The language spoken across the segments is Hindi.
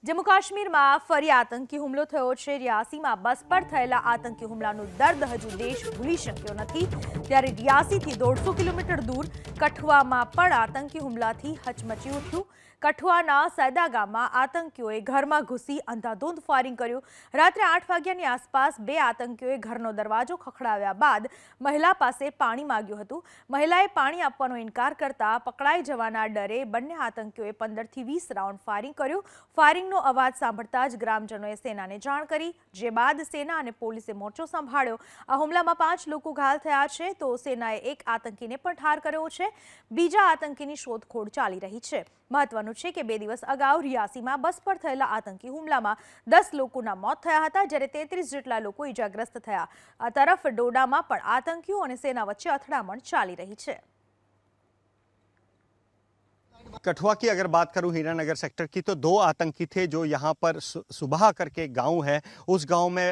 જમ્મુ કાશ્મીરમાં ફરી આતંકી હુમલો થયો છે। રિયાસીમાં બસ પર થયેલા આતંકી હુમલાનું દર્દ હજુ દેશ ભૂલી શક્યો નથી। ત્યારે રિયાસીથી 150 કિલોમીટર દૂર કઠુઆમાં પણ આતંકી હુમલાથી હચમચી ઉઠ્યું। કઠુઆના સૈદા ગામમાં આતંકીઓએ ઘરમાં ઘૂસી અંધાધૂંધ ફાયરિંગ કર્યું। રાત્રે 8 વાગ્યાની આસપાસ બે આતંકીઓએ ઘરનો દરવાજો ખખડાવ્યા બાદ મહિલા પાસે પાણી માંગ્યું હતું। મહિલાએ પાણી આપવાનો ઇનકાર કરતા પકડાઈ જવાના ડરે બંને આતંકીઓએ 15 થી 20 રાઉન્ડ ફાયરિંગ કર્યું। ફાયરિંગનો અવાજ સાંભળતા જ ગ્રામજનોએ સેનાને જાણ કરી, જે બાદ સેના અને પોલીસે મોરચો સંભાળ્યો। આ હુમલામાં 5 લોકો ઘાયલ થયા છે તો સેનાએ એક આતંકીને પણ ઠાર કર્યો છે। બીજા આતંકીની શોધખોળ ચાલી રહી છે। મહત્વનું છે કે 2 દિવસ અગાઉ રિયાસીમાં બસ પર થયેલા આતંકી હુમલામાં 10 લોકોના મોત થયા હતા, જ્યારે 33 જેટલા લોકો ઇજાગ્રસ્ત થયા। આ તરફ ડોડામાં પણ આતંકીઓ અને સેના વચ્ચે અથડામણ ચાલી રહી છે। कठुआ की अगर बात करूं हीरानगर सेक्टर की, तो 2 आतंकी थे जो यहाँ पर सुबह करके गांव है। उस गांव में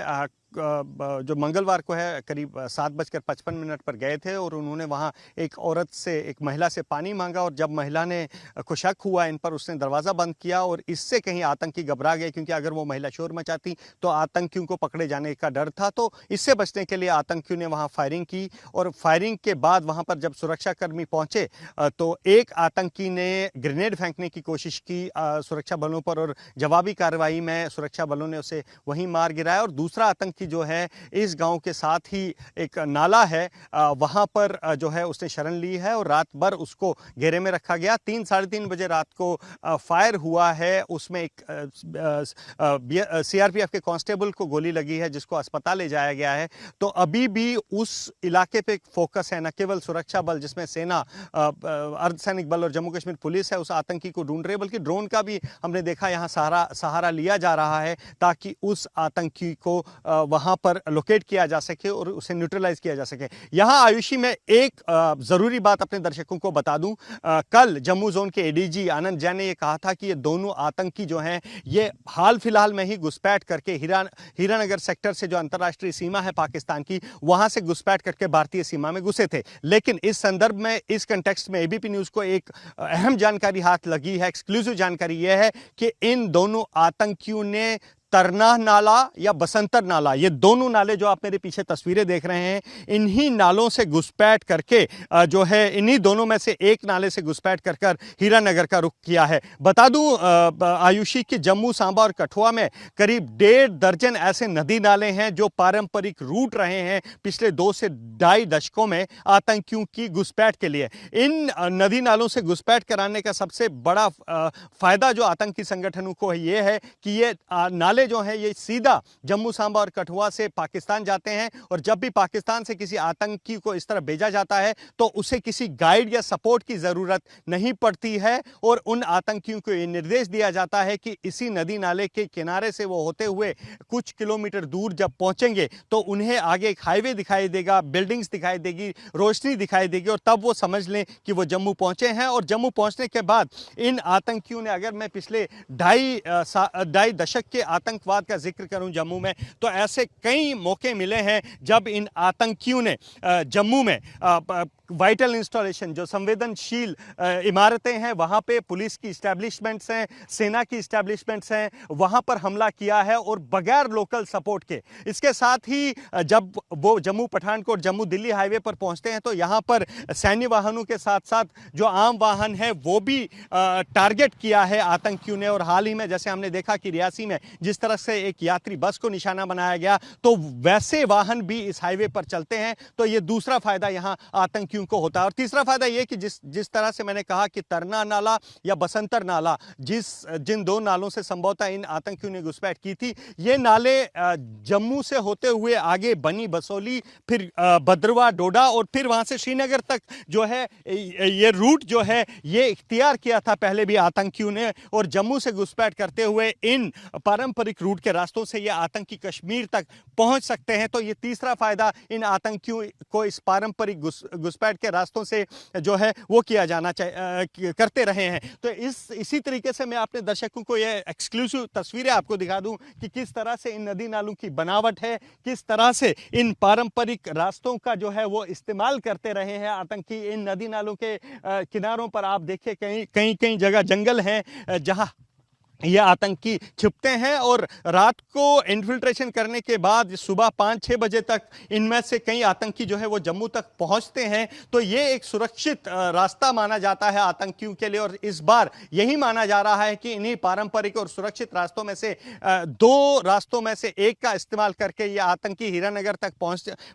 जो मंगलवार को है करीब 7:55 पर गए थे और उन्होंने वहाँ एक औरत से, एक महिला से पानी मांगा और जब महिला ने को शक हुआ इन पर, उसने दरवाज़ा बंद किया और इससे कहीं आतंकी घबरा गए, क्योंकि अगर वो महिला शोर मचाती तो आतंकियों को पकड़े जाने का डर था। तो इससे बचने के लिए आतंकियों ने वहाँ फायरिंग की और फायरिंग के बाद वहाँ पर जब सुरक्षाकर्मी पहुँचे तो एक आतंकी ने ग्रेनेड फेंकने की कोशिश की सुरक्षा बलों पर और जवाबी कार्रवाई में सुरक्षा बलों ने उसे वहीं मार गिराया। और दूसरा आतंकी जो है इस गांव के साथ ही एक नाला है वहां पर जो है उसने शरण ली है और रात भर उसको घेरे में रखा गया। 3-3:30 बजे रात को फायर हुआ है, उसमें एक सीआरपीएफ के कांस्टेबल को गोली लगी है जिसको अस्पताल ले जाया गया है। तो अभी भी उस इलाके पे फोकस है, न केवल सुरक्षा बल जिसमें सेना, अर्धसैनिक बल और जम्मू कश्मीर पुलिस है उस आतंकी को ढूंढ रहे, बल्कि ड्रोन का भी हमने देखा यहाँ सहारा लिया जा रहा है ताकि उस आतंकी को वहां पर लोकेट किया जा सके और उसे न्यूट्रलाइज किया जा सके। यहां आयुषी में एक जरूरी बात अपने दर्शकों को बता दूं, कल जम्मू जोन के एडीजी आनंद जैन ने यह कहा था कि ये दोनों आतंकी जो हैं ये हाल फिलहाल में ही घुसपैठ करके हीरानगर सेक्टर से जो अंतर्राष्ट्रीय सीमा है पाकिस्तान की, वहां से घुसपैठ करके भारतीय सीमा में घुसे थे। लेकिन इस संदर्भ में, इस कंटेक्स्ट में एबीपी न्यूज को एक अहम जानकारी हाथ लगी है, एक्सक्लूसिव जानकारी यह है कि इन दोनों आतंकियों ने तरना नाला या बसंतर नाला, ये दोनों नाले जो आप मेरे पीछे तस्वीरें देख रहे हैं, इन्हीं नालों से घुसपैठ करके जो है इन्हीं दोनों में से एक नाले से घुसपैठ कर हीरानगर का रुख किया है। बता दूं आयुषी कि जम्मू, सांबा और कठुआ में करीब 1.5 दर्जन ऐसे नदी नाले हैं जो पारंपरिक रूट रहे हैं पिछले 2 से 2.5 दशकों में आतंकियों की घुसपैठ के लिए। इन नदी नालों से घुसपैठ कराने का सबसे बड़ा फायदा जो आतंकी संगठनों को ये है कि ये नाले जो हैं ये सीधा जम्मू, सांबा और कठुआ से पाकिस्तान जाते हैं और जब भी पाकिस्तान से किसी आतंकी को इस तरह भेजा जाता है तो उसे किसी गाइड या सपोर्ट की जरूरत नहीं पड़ती है और उन आतंकियों को ये निर्देश दिया जाता है कि इसी नदी नाले के किनारे से वो होते हुए कुछ किलोमीटर दूर जब पहुंचेंगे तो उन्हें आगे एक हाईवे दिखाई देगा, बिल्डिंग्स दिखाई देगी, रोशनी दिखाई देगी और तब वो समझ लें कि वो जम्मू पहुंचे हैं। और जम्मू पहुंचने के बाद इन आतंकियों ने, अगर मैं पिछले 2.5 दशक के आतंकवाद का जिक्र करूं जम्मू में, तो ऐसे कई मौके मिले हैं जब इन आतंकियों ने जम्मू में वाइटल इंस्टॉलेशन, जो संवेदनशील इमारतें हैं, वहाँ पे पुलिस की इस्टेब्लिशमेंट्स हैं, सेना की इस्टेब्लिशमेंट्स हैं, वहाँ पर हमला किया है और बगैर लोकल सपोर्ट के। इसके साथ ही जब वो जम्मू पठानकोट, जम्मू दिल्ली हाईवे पर पहुँचते हैं तो यहाँ पर सैन्य वाहनों के साथ साथ जो आम वाहन है वो भी टारगेट किया है आतंकियों ने। और हाल ही में जैसे हमने देखा कि रियासी में जिस तरह से एक यात्री बस को निशाना बनाया गया, तो वैसे वाहन भी इस हाईवे पर चलते हैं। तो ये दूसरा फायदा यहाँ आतंकियों को होता है। और तीसरा फायदा ये कि जिस तरह से मैंने कहा कि तरना नाला या बसंतर नाला, जिन 2 नालों से संभवतः इन आतंकियों ने घुसपैठ की थी, ये नाले जम्मू से होते हुए आगे बनी बसोली, फिर भद्रवा, डोडा और फिर वहां से श्रीनगर तक जो है ये रूट जो है ये इख्तियार किया था पहले भी आतंकियों ने। और जम्मू से घुसपैठ करते हुए इन पारंपरिक रूट के रास्तों से ये आतंकी कश्मीर तक पहुंच सकते हैं। तो ये तीसरा फायदा इन आतंकियों को इस पारंपरिक घुसपैठ के रास्तों से जो है वो किया जाना चाहिए, करते रहे हैं। तो इसी तरीके से मैं अपने दर्शकों को ये एक्सक्लूसिव तस्वीरें आपको दिखा दूं कि किस तरह से इन नदी नालों की बनावट है, किस तरह से इन पारंपरिक रास्तों का जो है वो इस्तेमाल करते रहे हैं आतंकी। इन नदी नालों के किनारों पर आप देखिए कई जगह जंगल हैं जहां ये आतंकी छिपते हैं और रात को इन्फिल्ट्रेशन करने के बाद सुबह 5-6 बजे तक इनमें से कई आतंकी जो है वो जम्मू तक पहुंचते हैं। तो ये एक सुरक्षित रास्ता माना जाता है आतंकियों के लिए, और इस बार यही माना जा रहा है कि इन्हीं पारंपरिक और सुरक्षित रास्तों में से 2 रास्तों में से एक का इस्तेमाल करके ये आतंकी हीरानगर तक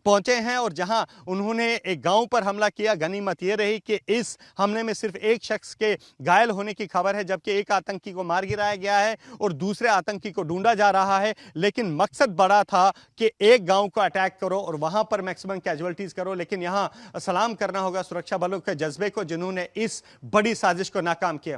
पहुंचे हैं। और जहां उन्होंने एक गांव पर हमला किया, गनीमत ये रही कि इस हमले में सिर्फ एक शख्स के घायल होने की खबर है, जबकि एक आतंकी को मार गिराया गया है और दूसरे आतंकी को ढूंढा जा रहा है। लेकिन मकसद बड़ा था कि एक गांव को अटैक करो और वहां पर मैक्सिमम कैजुअल्टीज करो। लेकिन यहां सलाम करना होगा सुरक्षा बलों के जज्बे को, जिन्होंने इस बड़ी साजिश को नाकाम किया।